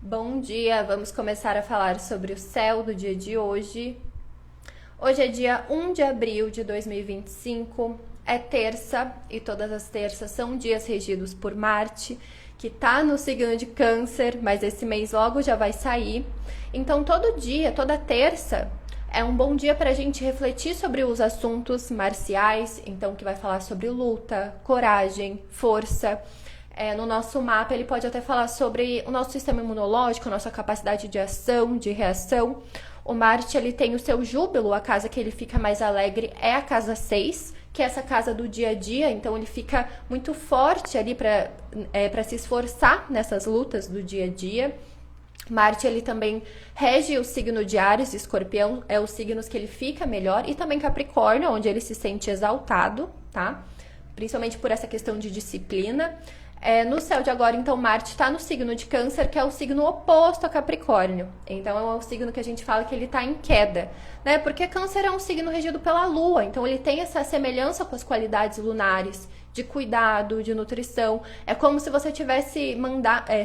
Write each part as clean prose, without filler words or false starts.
Bom dia, vamos começar a falar sobre o céu do dia de hoje. Hoje é dia 1 de abril de 2025, é terça e todas as terças são dias regidos por Marte, que tá no signo de Câncer, mas esse mês logo já vai sair. Então todo dia, toda terça, é um bom dia para a gente refletir sobre os assuntos marciais, então que vai falar sobre luta, coragem, força. No nosso mapa, ele pode até falar sobre o nosso sistema imunológico, a nossa capacidade de ação, de reação. O Marte, ele tem o seu júbilo, a casa que ele fica mais alegre é a casa 6, que é essa casa do dia a dia, então ele fica muito forte ali para se esforçar nessas lutas do dia a dia. Marte, ele também rege o signo de Áries e Escorpião, é os signos que ele fica melhor, e também Capricórnio, onde ele se sente exaltado, tá? Principalmente por essa questão de disciplina. No céu de agora, então, Marte está no signo de Câncer, que é o signo oposto a Capricórnio. Então, é o signo que a gente fala que ele está em queda, né? Porque Câncer é um signo regido pela Lua, então ele tem essa semelhança com as qualidades lunares de cuidado, de nutrição. É como se você tivesse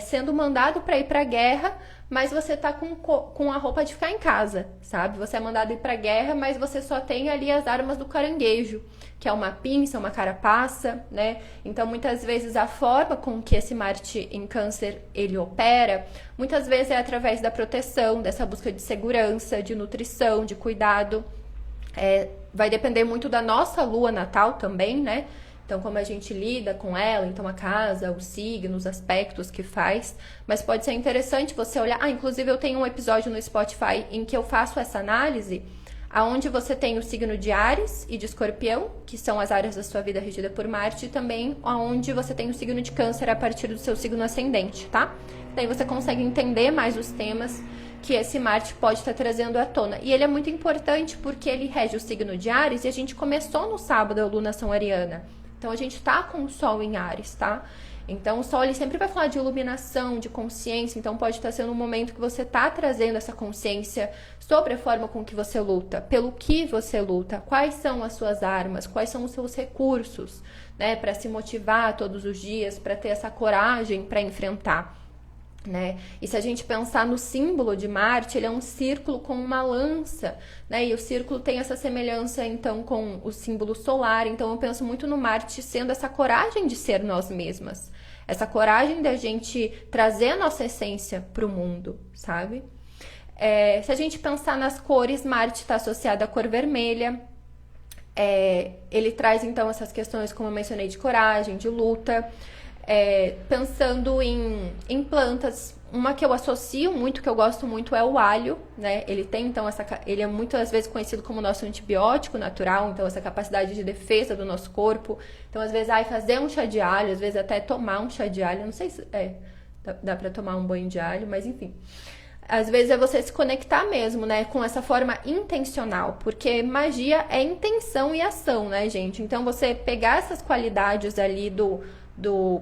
sendo mandado para ir para a guerra, mas você tá com a roupa de ficar em casa, sabe? Você é mandado ir pra guerra, mas você só tem ali as armas do caranguejo, que é uma pinça, uma carapaça, né? Então, muitas vezes, a forma com que esse Marte em Câncer, ele opera, muitas vezes é através da proteção, dessa busca de segurança, de nutrição, de cuidado. Vai depender muito da nossa lua natal também, né? Então, como a gente lida com ela, então a casa, os signos, os aspectos que faz. Mas pode ser interessante você olhar. Inclusive eu tenho um episódio no Spotify em que eu faço essa análise, aonde você tem o signo de Áries e de Escorpião, que são as áreas da sua vida regida por Marte, e também aonde você tem o signo de Câncer a partir do seu signo ascendente, tá? Daí você consegue entender mais os temas que esse Marte pode estar trazendo à tona. E ele é muito importante porque ele rege o signo de Áries e a gente começou no sábado a lunação ariana. Então, a gente tá com o Sol em Áries, tá? Então, o Sol, ele sempre vai falar de iluminação, de consciência. Então, pode estar sendo um momento que você tá trazendo essa consciência sobre a forma com que você luta, pelo que você luta, quais são as suas armas, quais são os seus recursos, né? Para se motivar todos os dias, para ter essa coragem para enfrentar. Né? E se a gente pensar no símbolo de Marte, ele é um círculo com uma lança, né? E o círculo tem essa semelhança então com o símbolo solar. Então eu penso muito no Marte sendo essa coragem de ser nós mesmas, essa coragem da gente trazer a nossa essência para o mundo, sabe? Se a gente pensar nas cores, Marte está associado à cor vermelha. Ele traz então essas questões, como eu mencionei, de coragem, de luta. Pensando em plantas, uma que eu associo muito, que eu gosto muito, é o alho, né? Ele tem, então, ele é muitas vezes conhecido como nosso antibiótico natural, então, essa capacidade de defesa do nosso corpo. Então, às vezes, fazer um chá de alho, às vezes até tomar um chá de alho, não sei se dá pra tomar um banho de alho, mas enfim. Às vezes é você se conectar mesmo, né, com essa forma intencional, porque magia é intenção e ação, né, gente? Então, você pegar essas qualidades ali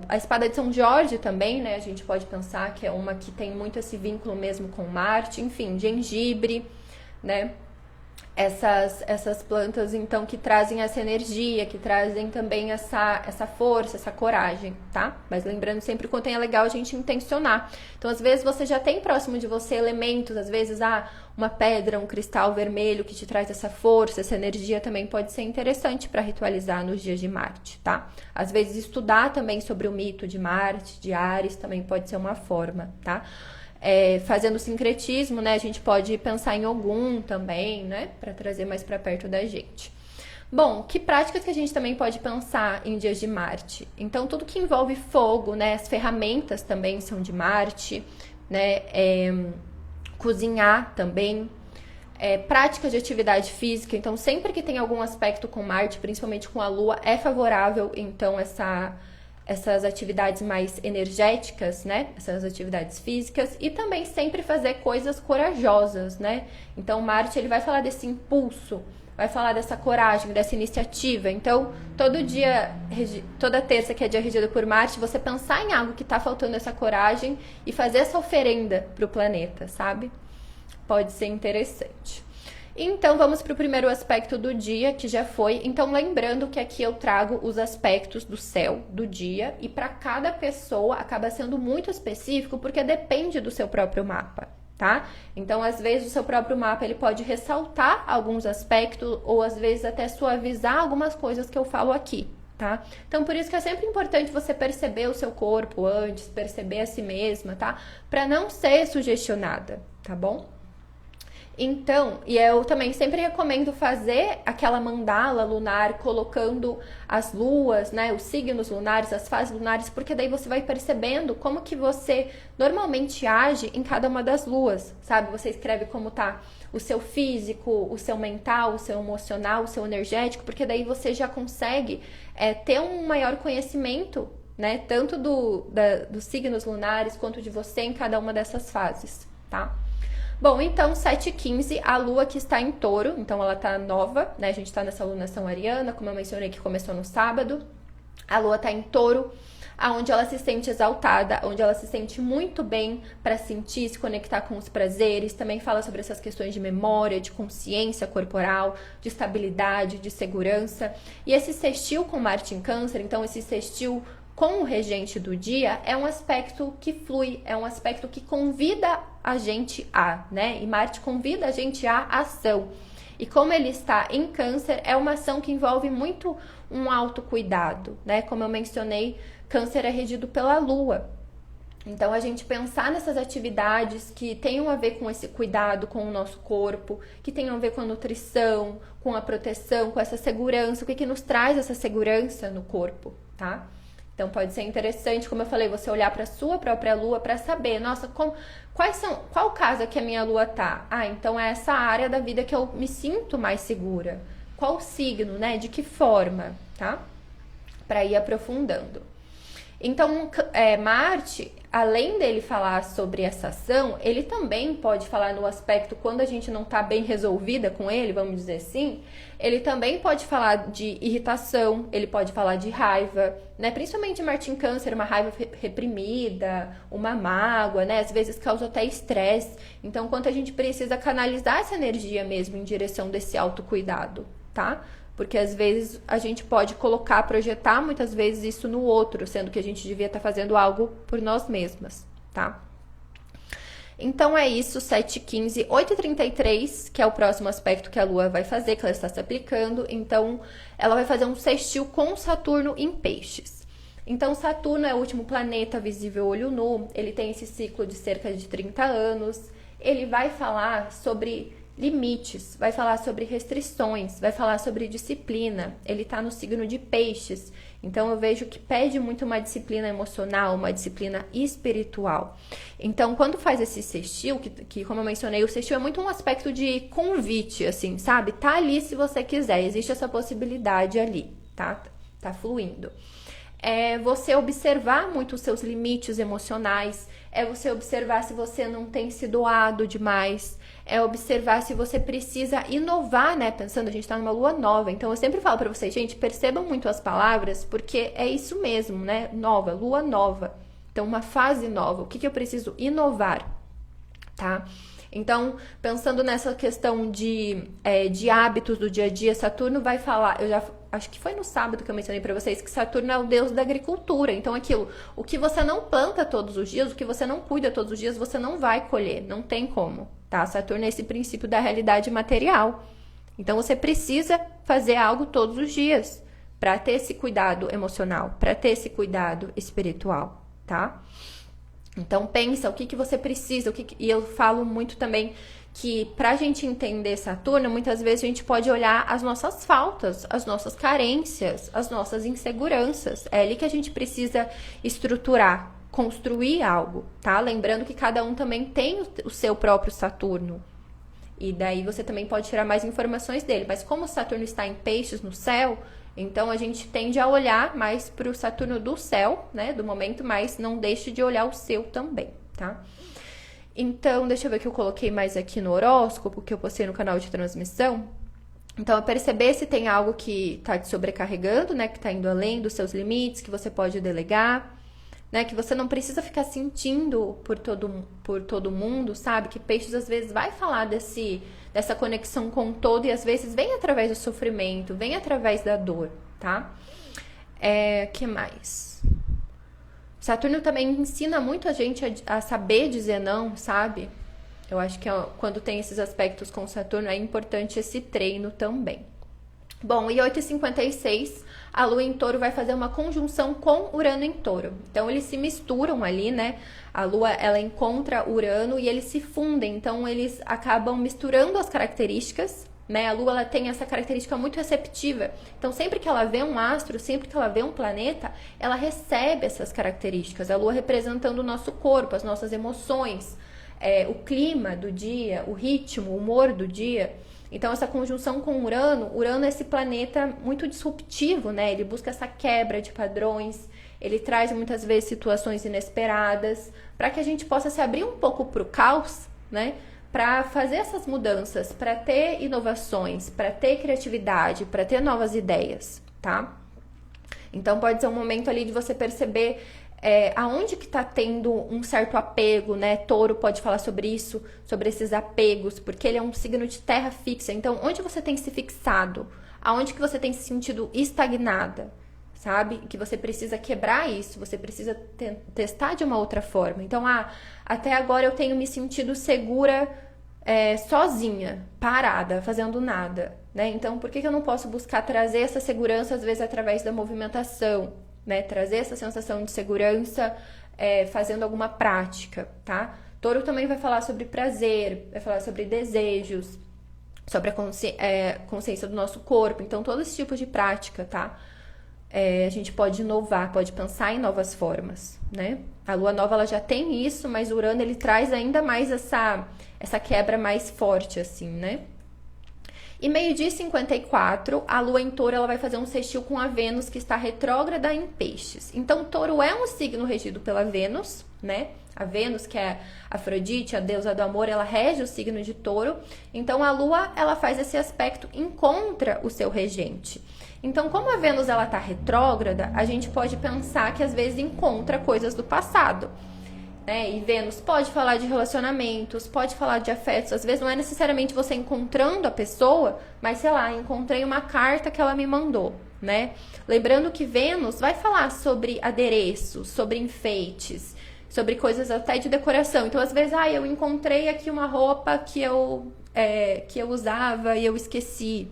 a espada de São Jorge também, né? A gente pode pensar que é uma que tem muito esse vínculo mesmo com Marte, enfim, gengibre, né? Essas plantas, então, que trazem essa energia, que trazem também essa força, essa coragem, tá? Mas lembrando sempre o quanto é legal a gente intencionar. Então, às vezes, você já tem próximo de você elementos, às vezes, uma pedra, um cristal vermelho que te traz essa força, essa energia também pode ser interessante para ritualizar nos dias de Marte, tá? Às vezes, estudar também sobre o mito de Marte, de Áries, também pode ser uma forma, tá? Fazendo sincretismo, né? A gente pode pensar em Ogum também, né? Para trazer mais para perto da gente. Bom, que práticas que a gente também pode pensar em dias de Marte? Então, tudo que envolve fogo, né? As ferramentas também são de Marte, né? Cozinhar também. Práticas de atividade física. Então, sempre que tem algum aspecto com Marte, principalmente com a Lua, é favorável, então, essas atividades mais energéticas, né? Essas atividades físicas. E também sempre fazer coisas corajosas, né? Então, Marte, ele vai falar desse impulso, vai falar dessa coragem, dessa iniciativa. Então, toda terça que é dia regido por Marte, você pensar em algo que tá faltando essa coragem e fazer essa oferenda pro planeta, sabe? Pode ser interessante. Então, vamos para o primeiro aspecto do dia, que já foi. Então, lembrando que aqui eu trago os aspectos do céu do dia, e para cada pessoa acaba sendo muito específico, porque depende do seu próprio mapa, tá? Então, às vezes, o seu próprio mapa ele pode ressaltar alguns aspectos, ou às vezes até suavizar algumas coisas que eu falo aqui, tá? Então, por isso que é sempre importante você perceber o seu corpo antes, perceber a si mesma, tá? Para não ser sugestionada, tá bom? Então, e eu também sempre recomendo fazer aquela mandala lunar colocando as luas, né, os signos lunares, as fases lunares, porque daí você vai percebendo como que você normalmente age em cada uma das luas, sabe? Você escreve como tá o seu físico, o seu mental, o seu emocional, o seu energético, porque daí você já consegue ter um maior conhecimento, né, tanto dos signos lunares quanto de você em cada uma dessas fases, tá? Bom, então 7h15, a lua que está em touro, então ela tá nova, né? A gente tá nessa lunação ariana, como eu mencionei que começou no sábado. A lua tá em touro, onde ela se sente exaltada, onde ela se sente muito bem para sentir, se conectar com os prazeres. Também fala sobre essas questões de memória, de consciência corporal, de estabilidade, de segurança. E esse sextil com Marte em Câncer, então esse sextil com o regente do dia é um aspecto que flui, é um aspecto que convida a gente a, né? E Marte convida a gente à ação. E como ele está em Câncer, é uma ação que envolve muito um autocuidado, né? Como eu mencionei, Câncer é regido pela Lua. Então, a gente pensar nessas atividades que tenham a ver com esse cuidado com o nosso corpo, que tenham a ver com a nutrição, com a proteção, com essa segurança, o que nos traz essa segurança no corpo, tá? Então, pode ser interessante, como eu falei, você olhar para a sua própria lua para saber, nossa, qual casa que a minha lua tá? Ah, então é essa área da vida que eu me sinto mais segura. Qual signo, né? De que forma, tá? Para ir aprofundando. Então, Marte, além dele falar sobre essa ação, ele também pode falar no aspecto quando a gente não está bem resolvida com ele, vamos dizer assim, ele também pode falar de irritação, ele pode falar de raiva, né? Principalmente Marte em Câncer, uma raiva reprimida, uma mágoa, né? Às vezes causa até estresse. Então, quanto a gente precisa canalizar essa energia mesmo em direção desse autocuidado, tá? Porque às vezes a gente pode projetar muitas vezes isso no outro, sendo que a gente devia estar fazendo algo por nós mesmas, tá? Então é isso, 7h15, 8h33, que é o próximo aspecto que a Lua vai fazer, que ela está se aplicando. Então, ela vai fazer um sextil com Saturno em Peixes. Então, Saturno é o último planeta visível olho nu, ele tem esse ciclo de cerca de 30 anos. Ele vai falar sobre limites, vai falar sobre restrições, vai falar sobre disciplina. Ele tá no signo de Peixes, então eu vejo que pede muito uma disciplina emocional, uma disciplina espiritual. Então, quando faz esse sextil, que como eu mencionei, o sextil é muito um aspecto de convite, assim, sabe? Tá ali se você quiser, existe essa possibilidade ali, tá? Tá fluindo. É você observar muito os seus limites emocionais, é você observar se você não tem se doado demais, é observar se você precisa inovar, né? Pensando, a gente tá numa lua nova, então eu sempre falo pra vocês, gente, percebam muito as palavras, porque é isso mesmo, né? Nova, lua nova. Então, uma fase nova, o que eu preciso inovar, tá? Então, pensando nessa questão de hábitos do dia a dia, Saturno vai falar, eu já acho que foi no sábado que eu mencionei pra vocês, que Saturno é o deus da agricultura. Então, o que você não planta todos os dias, o que você não cuida todos os dias, você não vai colher, não tem como, tá? Saturno é esse princípio da realidade material. Então, você precisa fazer algo todos os dias para ter esse cuidado emocional, para ter esse cuidado espiritual, tá? Então, pensa o que você precisa, e eu falo muito também que pra gente entender Saturno, muitas vezes a gente pode olhar as nossas faltas, as nossas carências, as nossas inseguranças. É ali que a gente precisa estruturar, construir algo, tá? Lembrando que cada um também tem o seu próprio Saturno. E daí você também pode tirar mais informações dele. Mas como o Saturno está em Peixes no céu, então a gente tende a olhar mais para o Saturno do céu, né, do momento, mas não deixe de olhar o seu também, tá? Então, deixa eu ver o que eu coloquei mais aqui no horóscopo, que eu postei no canal de transmissão. Então, é perceber se tem algo que tá te sobrecarregando, né, que tá indo além dos seus limites, que você pode delegar. né? Que você não precisa ficar sentindo por todo mundo, sabe? Que Peixes às vezes vai falar dessa conexão com o todo e às vezes vem através do sofrimento, vem através da dor, tá? Que mais? Saturno também ensina muito a gente a saber dizer não, sabe? Eu acho que quando tem esses aspectos com Saturno é importante esse treino também. Bom, e 8h56, a Lua em Touro vai fazer uma conjunção com Urano em Touro. Então, eles se misturam ali, né? A Lua, ela encontra Urano e eles se fundem. Então, eles acabam misturando as características, né? A Lua, ela tem essa característica muito receptiva. Então, sempre que ela vê um astro, sempre que ela vê um planeta, ela recebe essas características. A Lua representando o nosso corpo, as nossas emoções, o clima do dia, o ritmo, o humor do dia. Então, essa conjunção com Urano é esse planeta muito disruptivo, né? Ele busca essa quebra de padrões, ele traz muitas vezes situações inesperadas, para que a gente possa se abrir um pouco para o caos, né? Para fazer essas mudanças, para ter inovações, para ter criatividade, para ter novas ideias, tá? Então, pode ser um momento ali de você perceber aonde que tá tendo um certo apego, né? Touro pode falar sobre isso, sobre esses apegos, porque ele é um signo de terra fixa. Então, onde você tem se fixado? Aonde que você tem se sentido estagnada, sabe? Que você precisa quebrar isso, você precisa testar de uma outra forma. Então, até agora eu tenho me sentido segura sozinha, parada, fazendo nada, né? Então, por que eu não posso buscar trazer essa segurança, às vezes, através da movimentação? Né, trazer essa sensação de segurança fazendo alguma prática, tá? Touro também vai falar sobre prazer, vai falar sobre desejos, sobre a consciência do nosso corpo. Então, todo esse tipo de prática, tá? A gente pode inovar, pode pensar em novas formas, né? A Lua Nova, ela já tem isso, mas o Urano, ele traz ainda mais essa quebra mais forte, assim, né? E 12h54, a Lua em Touro, ela vai fazer um sextil com a Vênus, que está retrógrada em Peixes. Então, Touro é um signo regido pela Vênus, né? A Vênus, que é Afrodite, a deusa do amor, ela rege o signo de Touro. Então, a Lua, ela faz esse aspecto, encontra o seu regente. Então, como a Vênus, ela está retrógrada, a gente pode pensar que, às vezes, encontra coisas do passado. E Vênus pode falar de relacionamentos, pode falar de afetos. Às vezes não é necessariamente você encontrando a pessoa, mas sei lá, encontrei uma carta que ela me mandou, né? Lembrando que Vênus vai falar sobre adereços, sobre enfeites, sobre coisas até de decoração. Então, às vezes, eu encontrei aqui uma roupa que eu usava e eu esqueci.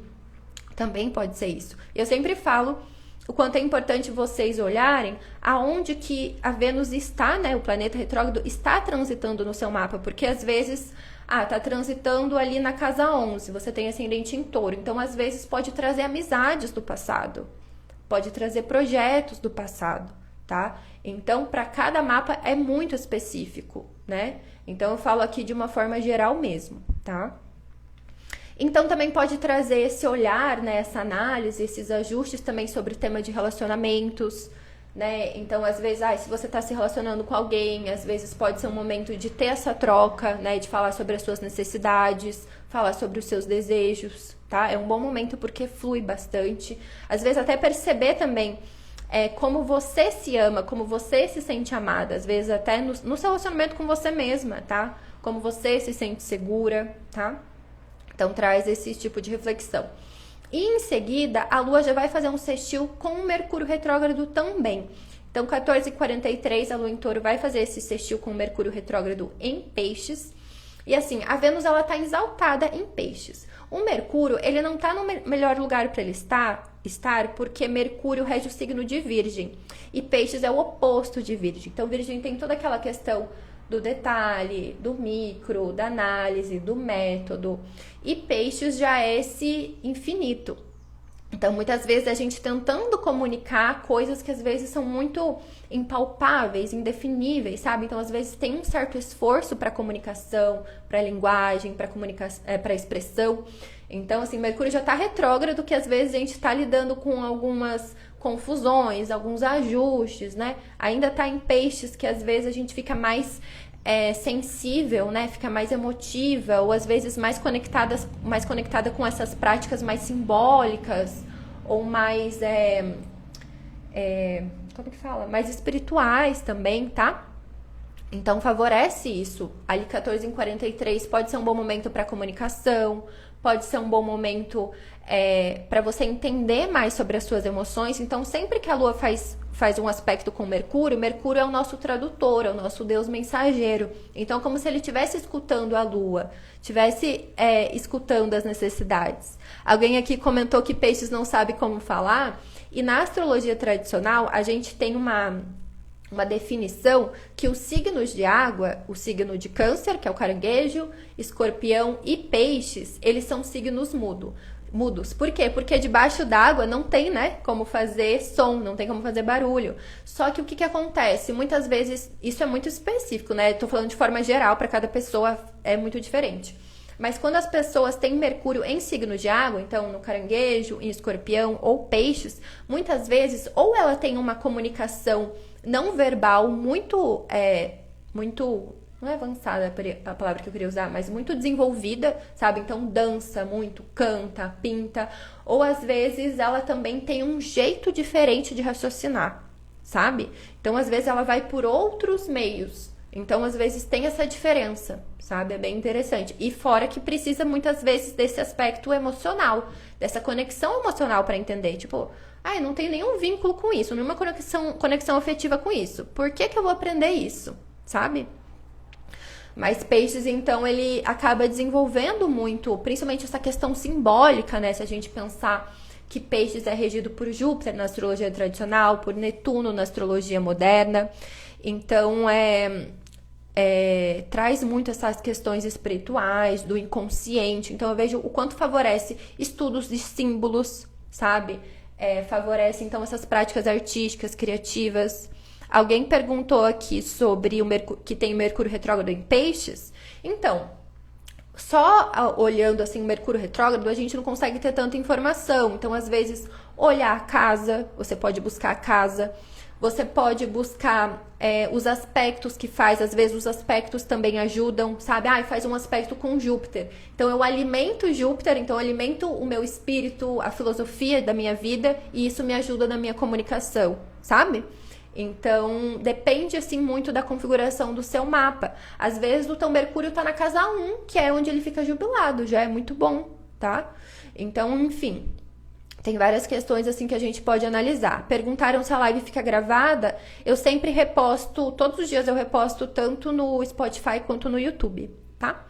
Também pode ser isso. Eu sempre falo o quanto é importante vocês olharem aonde que a Vênus está, né? O planeta retrógrado está transitando no seu mapa, porque às vezes, tá transitando ali na casa 11, você tem ascendente em Touro, então às vezes pode trazer amizades do passado, pode trazer projetos do passado, tá? Então, para cada mapa é muito específico, né? Então, eu falo aqui de uma forma geral mesmo, tá? Então, também pode trazer esse olhar, né, essa análise, esses ajustes também sobre o tema de relacionamentos, né? Então, às vezes, se você está se relacionando com alguém, às vezes pode ser um momento de ter essa troca, né, de falar sobre as suas necessidades, falar sobre os seus desejos, tá? É um bom momento porque flui bastante. Às vezes, até perceber também como você se ama, como você se sente amada, às vezes até no seu relacionamento com você mesma, tá? Como você se sente segura, tá? Então, traz esse tipo de reflexão. E, em seguida, a Lua já vai fazer um sextil com o Mercúrio retrógrado também. Então, 14h43, a Lua em Touro vai fazer esse sextil com o Mercúrio retrógrado em Peixes. E, assim, a Vênus, ela tá exaltada em Peixes. O Mercúrio, ele não tá no melhor lugar para ele estar, porque Mercúrio rege o signo de Virgem. E Peixes é o oposto de Virgem. Então, Virgem tem toda aquela questão do detalhe, do micro, da análise, do método. E Peixes já é esse infinito. Então, muitas vezes, a gente tentando comunicar coisas que às vezes são muito impalpáveis, indefiníveis, sabe? Então, às vezes, tem um certo esforço para comunicação, para linguagem, para expressão. Então, assim, Mercúrio já está retrógrado, que às vezes a gente está lidando com algumas confusões, alguns ajustes, né? Ainda está em Peixes, que às vezes a gente fica mais sensível, né? Fica mais emotiva, ou às vezes mais conectada com essas práticas mais simbólicas, ou mais como que fala? Mais espirituais também, tá? Então favorece isso. Ali 14 em 43 pode ser um bom momento para comunicação, pode ser um bom momento para você entender mais sobre as suas emoções. Então sempre que a Lua faz um aspecto com Mercúrio, Mercúrio é o nosso tradutor, é o nosso Deus mensageiro. Então como se ele estivesse escutando a Lua, estivesse escutando as necessidades. Alguém aqui comentou que peixes não sabe como falar, e na astrologia tradicional a gente tem uma definição que os signos de água, o signo de Câncer, que é o caranguejo, Escorpião e Peixes, eles são signos mudos. Por quê? Porque debaixo d'água não tem, né, como fazer som, não tem como fazer barulho. Só que o que acontece? Muitas vezes, isso é muito específico, né? Tô falando de forma geral, para cada pessoa é muito diferente. Mas quando as pessoas têm Mercúrio em signo de água, então no caranguejo, em Escorpião ou Peixes, muitas vezes ou ela tem uma comunicação não verbal muito, não é avançada a palavra que eu queria usar, mas muito desenvolvida, sabe? Então dança muito, canta, pinta, ou às vezes ela também tem um jeito diferente de raciocinar, sabe? Então às vezes ela vai por outros meios. Então, às vezes, tem essa diferença, sabe? É bem interessante. E fora que precisa, muitas vezes, desse aspecto emocional, dessa conexão emocional para entender. Tipo, eu não tenho nenhum vínculo com isso, nenhuma conexão afetiva com isso. Por que eu vou aprender isso, sabe? Mas Peixes, então, ele acaba desenvolvendo muito, principalmente essa questão simbólica, né? Se a gente pensar que Peixes é regido por Júpiter na astrologia tradicional, por Netuno na astrologia moderna. Então, traz muito essas questões espirituais, do inconsciente. Então, eu vejo o quanto favorece estudos de símbolos, sabe? Favorece, então, essas práticas artísticas, criativas. Alguém perguntou aqui sobre que tem Mercúrio retrógrado em Peixes. Então, só olhando assim o Mercúrio retrógrado, a gente não consegue ter tanta informação. Então, às vezes, olhar a casa, você pode buscar a casa. Você pode buscar os aspectos que faz. Às vezes os aspectos também ajudam, sabe? Faz um aspecto com Júpiter. Então eu alimento Júpiter, então eu alimento o meu espírito, a filosofia da minha vida, e isso me ajuda na minha comunicação, sabe? Então depende assim muito da configuração do seu mapa. Às vezes o teu Mercúrio tá na casa 1, que é onde ele fica jubilado, já é muito bom, tá? Então, enfim, tem várias questões assim que a gente pode analisar. Perguntaram se a live fica gravada. Eu sempre reposto, todos os dias eu reposto tanto no Spotify quanto no YouTube, tá?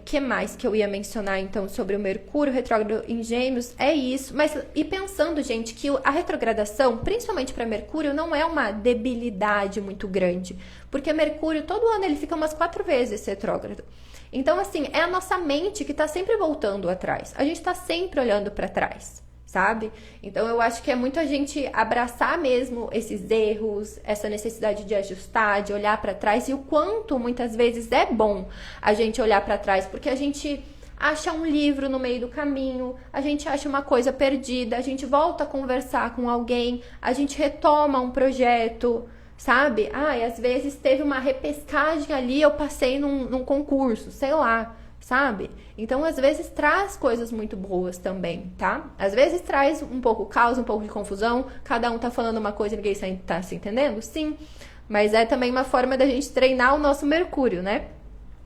Que mais que eu ia mencionar então sobre o Mercúrio retrógrado em Gêmeos? É isso. Mas e pensando, gente, que a retrogradação, principalmente para Mercúrio, não é uma debilidade muito grande, porque Mercúrio todo ano ele fica umas 4 vezes retrógrado. Então, assim, é a nossa mente que tá sempre voltando atrás. A gente tá sempre olhando para trás, sabe? Então, eu acho que é muito a gente abraçar mesmo esses erros, essa necessidade de ajustar, de olhar para trás, e o quanto muitas vezes é bom a gente olhar para trás, porque a gente acha um livro no meio do caminho, a gente acha uma coisa perdida, a gente volta a conversar com alguém, a gente retoma um projeto, sabe? Às vezes teve uma repescagem ali, eu passei num concurso, sei lá, sabe? Então, às vezes traz coisas muito boas também, tá? Às vezes traz um pouco caos, um pouco de confusão, cada um tá falando uma coisa e ninguém tá se entendendo, sim, mas é também uma forma da gente treinar o nosso Mercúrio, né?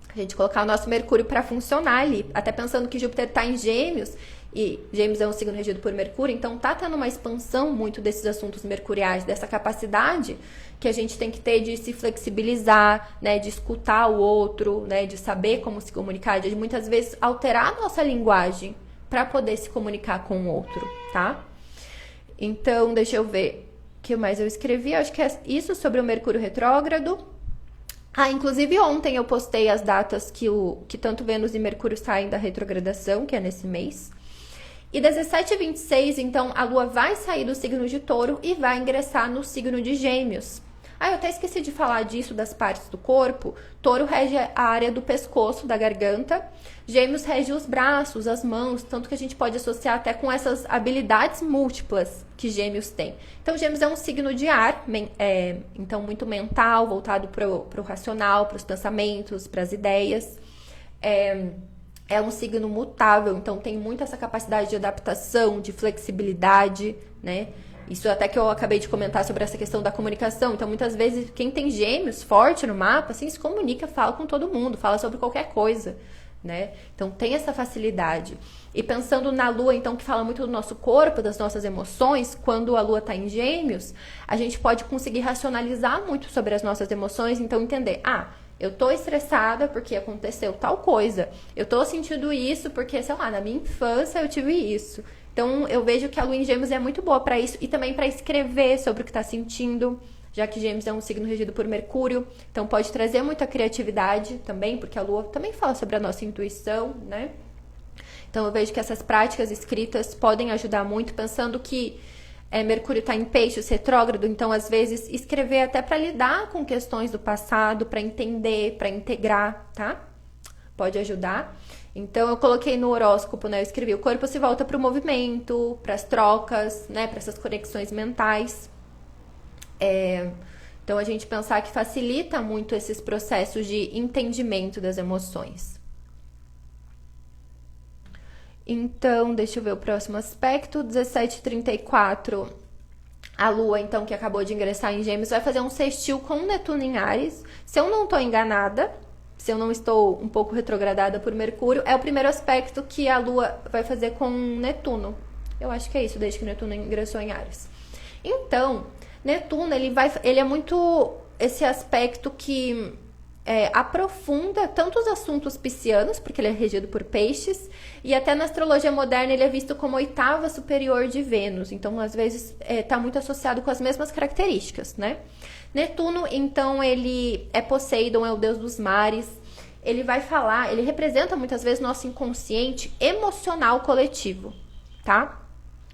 A gente colocar o nosso Mercúrio para funcionar ali, até pensando que Júpiter tá em Gêmeos, e Gêmeos é um signo regido por Mercúrio, então tá tendo uma expansão muito desses assuntos mercuriais, dessa capacidade que a gente tem que ter de se flexibilizar, né, de escutar o outro, né, de saber como se comunicar, de muitas vezes alterar a nossa linguagem para poder se comunicar com o outro, tá? Então, deixa eu ver o que mais eu escrevi, acho que é isso sobre o Mercúrio retrógrado. Inclusive ontem eu postei as datas que tanto Vênus e Mercúrio saem da retrogradação, que é nesse mês. E 17 e 26, então, a Lua vai sair do signo de Touro e vai ingressar no signo de Gêmeos. Eu até esqueci de falar disso, das partes do corpo. Touro rege a área do pescoço, da garganta. Gêmeos rege os braços, as mãos, tanto que a gente pode associar até com essas habilidades múltiplas que Gêmeos tem. Então, Gêmeos é um signo de ar, então muito mental, voltado para o racional, para os pensamentos, para as ideias. É um signo mutável, então tem muito essa capacidade de adaptação, de flexibilidade, né? Isso até que eu acabei de comentar sobre essa questão da comunicação. Então, muitas vezes, quem tem gêmeos forte no mapa, assim, se comunica, fala com todo mundo, fala sobre qualquer coisa, né? Então, tem essa facilidade. E pensando na lua, então, que fala muito do nosso corpo, das nossas emoções, quando a lua tá em gêmeos, a gente pode conseguir racionalizar muito sobre as nossas emoções, então entender, eu tô estressada porque aconteceu tal coisa, eu tô sentindo isso porque, sei lá, na minha infância eu tive isso. Então, eu vejo que a lua em gêmeos é muito boa para isso e também para escrever sobre o que tá sentindo, já que gêmeos é um signo regido por Mercúrio, então pode trazer muita criatividade também, porque a lua também fala sobre a nossa intuição, né? Então, eu vejo que essas práticas escritas podem ajudar muito, pensando que Mercúrio está em peixes, retrógrado, então, às vezes, escrever até para lidar com questões do passado, para entender, para integrar, tá? Pode ajudar. Então, eu coloquei no horóscopo, né? Eu escrevi, o corpo se volta para o movimento, para as trocas, né? Para essas conexões mentais. Então, a gente pensar que facilita muito esses processos de entendimento das emoções. Então, deixa eu ver o próximo aspecto. 17h34, a Lua, então, que acabou de ingressar em Gêmeos, vai fazer um sextil com Netuno em Áries. Se eu não estou enganada, se eu não estou um pouco retrogradada por Mercúrio, é o primeiro aspecto que a Lua vai fazer com Netuno. Eu acho que é isso, desde que Netuno ingressou em Áries. Então, Netuno, ele é muito esse aspecto que aprofunda tanto os assuntos piscianos, porque ele é regido por peixes, e até na astrologia moderna ele é visto como oitava superior de Vênus. Então, às vezes, está muito associado com as mesmas características, né? Netuno, então, ele é Poseidon, é o deus dos mares. Ele vai falar, ele representa muitas vezes nosso inconsciente emocional coletivo, tá?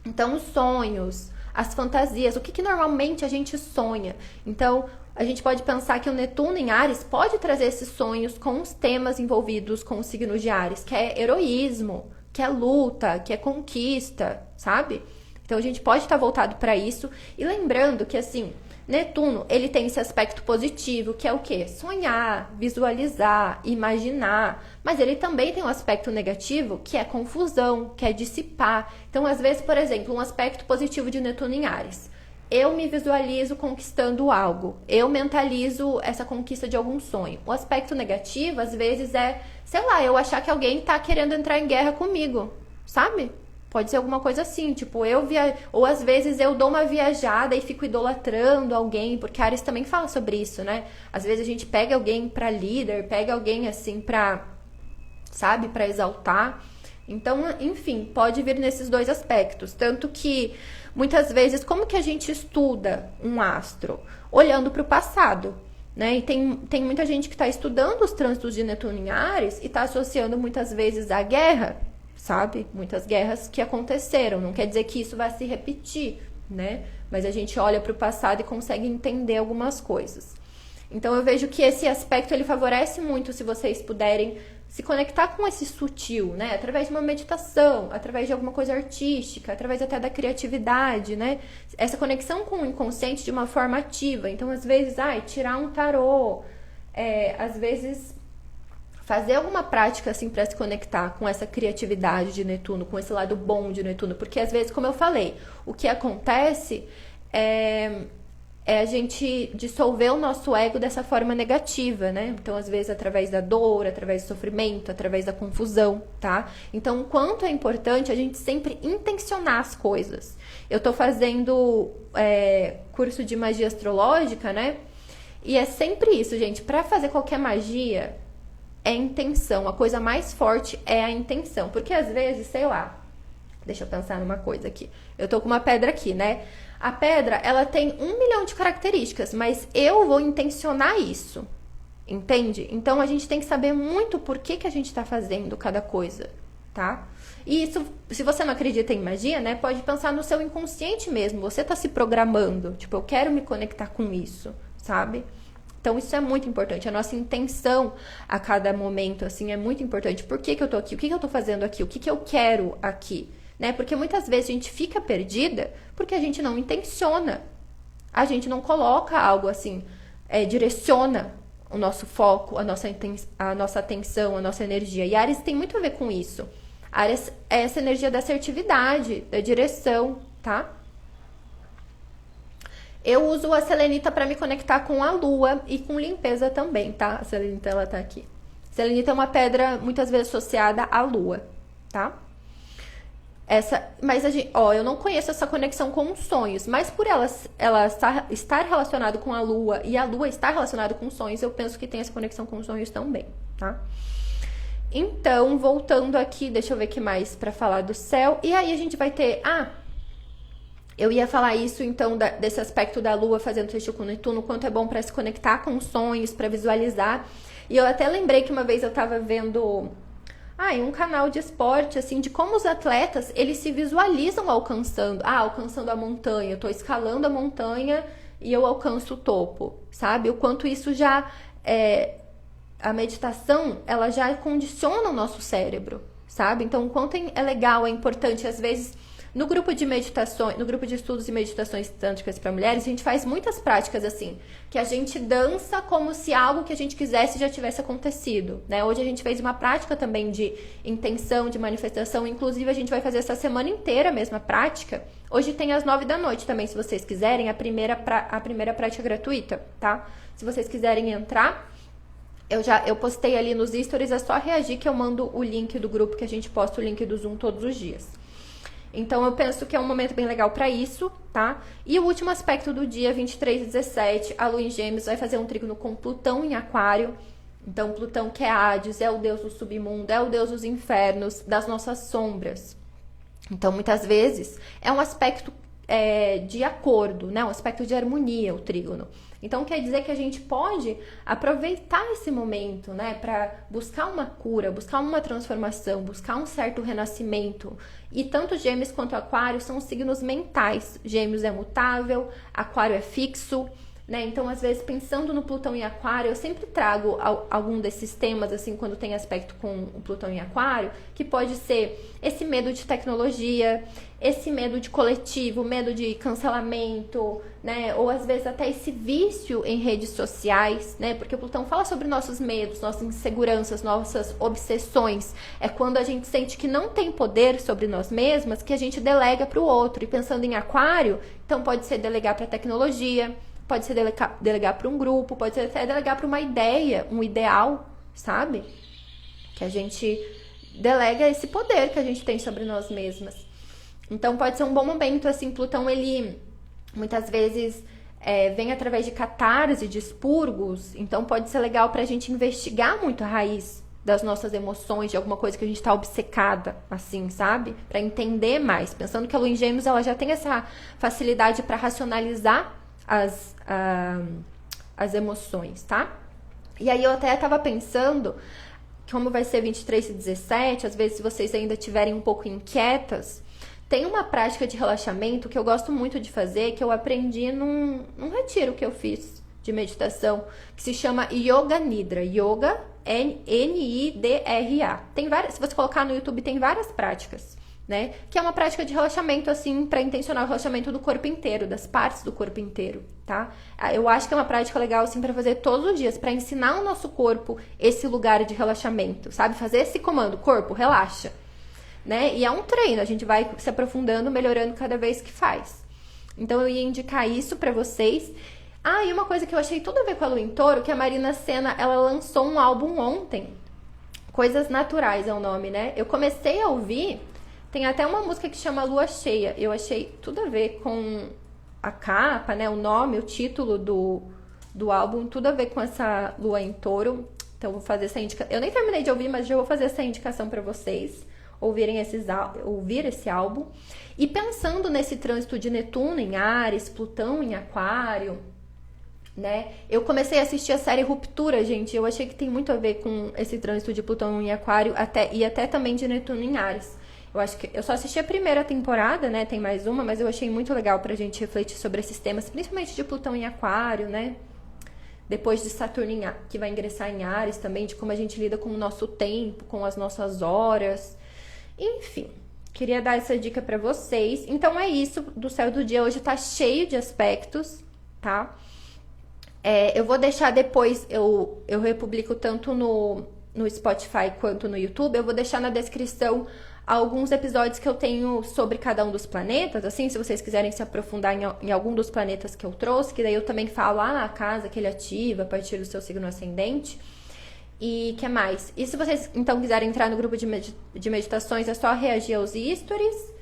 Então, os sonhos, as fantasias, o que normalmente a gente sonha. Então, a gente pode pensar que o Netuno em Áries pode trazer esses sonhos com os temas envolvidos com os signos de Áries, que é heroísmo, que é luta, que é conquista, sabe? Então, a gente pode estar voltado para isso. E lembrando que, assim, Netuno, ele tem esse aspecto positivo, que é o quê? Sonhar, visualizar, imaginar. Mas ele também tem um aspecto negativo, que é confusão, que é dissipar. Então, às vezes, por exemplo, um aspecto positivo de Netuno em Áries. Eu me visualizo conquistando algo. Eu mentalizo essa conquista de algum sonho. O aspecto negativo, às vezes, sei lá, eu achar que alguém tá querendo entrar em guerra comigo, sabe? Pode ser alguma coisa assim, tipo, ou às vezes eu dou uma viajada e fico idolatrando alguém, porque Áries também fala sobre isso, né? Às vezes a gente pega alguém pra líder, pega alguém assim pra, sabe, pra exaltar. Então, enfim, pode vir nesses dois aspectos. Tanto que, muitas vezes, como que a gente estuda um astro? Olhando pro passado, né? E tem muita gente que tá estudando os trânsitos de Netuno em Áries e tá associando muitas vezes à guerra, sabe? Muitas guerras que aconteceram. Não quer dizer que isso vai se repetir, né? Mas a gente olha para o passado e consegue entender algumas coisas. Então, eu vejo que esse aspecto, ele favorece muito se vocês puderem se conectar com esse sutil, né? Através de uma meditação, através de alguma coisa artística, através até da criatividade, né? Essa conexão com o inconsciente de uma forma ativa. Então, às vezes, tirar um tarô, às vezes fazer alguma prática assim para se conectar com essa criatividade de Netuno, com esse lado bom de Netuno, porque às vezes, como eu falei, o que acontece é a gente dissolver o nosso ego dessa forma negativa, né? Então, às vezes, através da dor, através do sofrimento, através da confusão, tá? Então, o quanto é importante a gente sempre intencionar as coisas. Eu tô fazendo curso de magia astrológica, né? E é sempre isso, gente. Para fazer qualquer magia, é intenção. A coisa mais forte é a intenção. Porque às vezes, sei lá, deixa eu pensar numa coisa aqui. Eu tô com uma pedra aqui, né? A pedra, ela tem 1 milhão de características, mas eu vou intencionar isso. Entende? Então, a gente tem que saber muito por que a gente tá fazendo cada coisa, tá? E isso, se você não acredita em magia, né? Pode pensar no seu inconsciente mesmo. Você tá se programando. Tipo, eu quero me conectar com isso, sabe? Então, isso é muito importante. A nossa intenção a cada momento, assim, é muito importante. Por que eu tô aqui? O que eu tô fazendo aqui? O que eu quero aqui? Né? Porque muitas vezes a gente fica perdida porque a gente não intenciona. A gente não coloca algo assim, direciona o nosso foco, a nossa atenção, a nossa energia. E Áries tem muito a ver com isso. Áries é essa energia da assertividade, da direção, tá? Eu uso a selenita para me conectar com a lua e com limpeza também, tá? A selenita, ela tá aqui. Selenita é uma pedra muitas vezes associada à lua, tá? Mas eu não conheço essa conexão com os sonhos, mas por ela estar relacionada com a lua e a lua estar relacionada com os sonhos, eu penso que tem essa conexão com os sonhos também, tá? Então, voltando aqui, deixa eu ver o que mais para falar do céu. E aí a gente vai ter... eu ia falar isso, então, desse aspecto da Lua fazendo trígono com Netuno, quanto é bom para se conectar com os sonhos, para visualizar. E eu até lembrei que uma vez eu tava vendo em um canal de esporte, assim, de como os atletas, eles se visualizam alcançando a montanha. Eu tô escalando a montanha e eu alcanço o topo, sabe? O quanto isso já... a meditação, ela já condiciona o nosso cérebro, sabe? Então, o quanto é legal, é importante, às vezes... No grupo de meditações, no grupo de estudos e meditações tântricas para mulheres, a gente faz muitas práticas assim, que a gente dança como se algo que a gente quisesse já tivesse acontecido, né? Hoje a gente fez uma prática também de intenção, de manifestação, inclusive a gente vai fazer essa semana inteira a mesma prática. Hoje tem às 9 da noite também, se vocês quiserem, a primeira prática gratuita, tá? Se vocês quiserem entrar, eu postei ali nos stories, é só reagir que eu mando o link do grupo, que a gente posta o link do Zoom todos os dias. Então, eu penso que é um momento bem legal para isso, tá? E o último aspecto do dia, 23/17, a Lua em Gêmeos vai fazer um trígono com Plutão em Aquário. Então, Plutão, que é Hades, é o deus do submundo, é o deus dos infernos, das nossas sombras. Então, muitas vezes, é um aspecto de acordo, né? Um aspecto de harmonia, o trígono. Então, quer dizer que a gente pode aproveitar esse momento, né, para buscar uma cura, buscar uma transformação, buscar um certo renascimento. E tanto Gêmeos quanto Aquário são signos mentais. Gêmeos é mutável, Aquário é fixo, né? Então, às vezes, pensando no Plutão em Aquário, eu sempre trago algum desses temas, assim, quando tem aspecto com o Plutão em Aquário, que pode ser esse medo de tecnologia, esse medo de coletivo, medo de cancelamento, né? Ou, às vezes, até esse vício em redes sociais, né? Porque o Plutão fala sobre nossos medos, nossas inseguranças, nossas obsessões. É quando a gente sente que não tem poder sobre nós mesmas, que a gente delega para o outro. E pensando em Aquário, então pode ser delegar para tecnologia, pode ser delegar para um grupo, pode ser até delegar para uma ideia, um ideal, sabe? Que a gente delega esse poder que a gente tem sobre nós mesmas. Então, pode ser um bom momento, assim, Plutão, ele muitas vezes vem através de catarse, de expurgos, então pode ser legal pra gente investigar muito a raiz das nossas emoções, de alguma coisa que a gente tá obcecada, assim, sabe? Pra entender mais, pensando que a Lua em Gêmeos, ela já tem essa facilidade pra racionalizar as emoções, tá? E aí eu até tava pensando, como vai ser 23/17, às vezes se vocês ainda estiverem um pouco inquietas, tem uma prática de relaxamento que eu gosto muito de fazer, que eu aprendi num retiro que eu fiz de meditação, que se chama Yoga Nidra. Yoga, Nidra. Tem várias, se você colocar no YouTube, tem várias práticas, né? Que é uma prática de relaxamento, assim, para intencionar o relaxamento do corpo inteiro, das partes do corpo inteiro, tá? Eu acho que é uma prática legal, assim, para fazer todos os dias, para ensinar o nosso corpo esse lugar de relaxamento, sabe? Fazer esse comando, corpo, relaxa, né? E é um treino, a gente vai se aprofundando, melhorando cada vez que faz. Então, eu ia indicar isso para vocês. E uma coisa que eu achei tudo a ver com a Lua em Touro, que a Marina Sena, ela lançou um álbum ontem, Coisas Naturais é o nome, né? Eu comecei a ouvir... Tem até uma música que chama Lua Cheia. Eu achei tudo a ver com a capa, né? O nome, o título do álbum, tudo a ver com essa Lua em Touro. Então, vou fazer essa indicação. Eu nem terminei de ouvir, mas já vou fazer essa indicação para vocês ouvir esse álbum. E pensando nesse trânsito de Netuno em Áries, Plutão em Aquário, né? Eu comecei a assistir a série Ruptura, gente. Eu achei que tem muito a ver com esse trânsito de Plutão em Aquário e até também de Netuno em Áries. Eu acho que eu só assisti a primeira temporada, né? Tem mais uma, mas eu achei muito legal pra gente refletir sobre esses temas, principalmente de Plutão em Aquário, né? Depois de Saturno que vai ingressar em Áries também, de como a gente lida com o nosso tempo, com as nossas horas. Enfim, queria dar essa dica pra vocês. Então é isso, do céu do dia hoje tá cheio de aspectos, tá? Eu vou deixar depois, eu republico tanto no Spotify quanto no YouTube, eu vou deixar na descrição alguns episódios que eu tenho sobre cada um dos planetas, assim, se vocês quiserem se aprofundar em algum dos planetas que eu trouxe, que daí eu também falo, a casa que ele ativa a partir do seu signo ascendente. E que mais? E se vocês, então, quiserem entrar no grupo de meditações, é só reagir aos stories.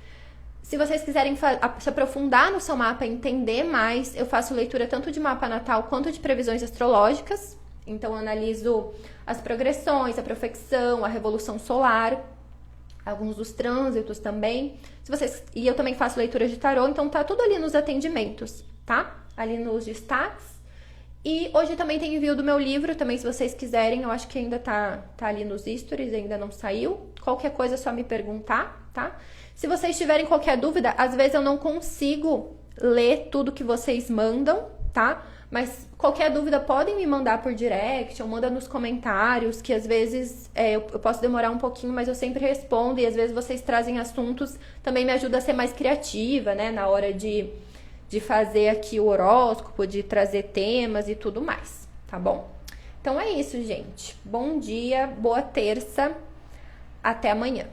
Se vocês quiserem se aprofundar no seu mapa, entender mais, eu faço leitura tanto de mapa natal quanto de previsões astrológicas. Então, eu analiso as progressões, a profecção, a revolução solar, alguns dos trânsitos também. E eu também faço leitura de tarô, então tá tudo ali nos atendimentos, tá? Ali nos destaques. E hoje também tem envio do meu livro, também se vocês quiserem, eu acho que ainda tá ali nos stories, ainda não saiu. Qualquer coisa é só me perguntar, tá? Se vocês tiverem qualquer dúvida, às vezes eu não consigo ler tudo que vocês mandam, tá? Mas qualquer dúvida podem me mandar por direct ou manda nos comentários, que às vezes eu posso demorar um pouquinho, mas eu sempre respondo. E às vezes vocês trazem assuntos, também me ajuda a ser mais criativa, né? Na hora de fazer aqui o horóscopo, de trazer temas e tudo mais, tá bom? Então é isso, gente. Bom dia, boa terça, até amanhã.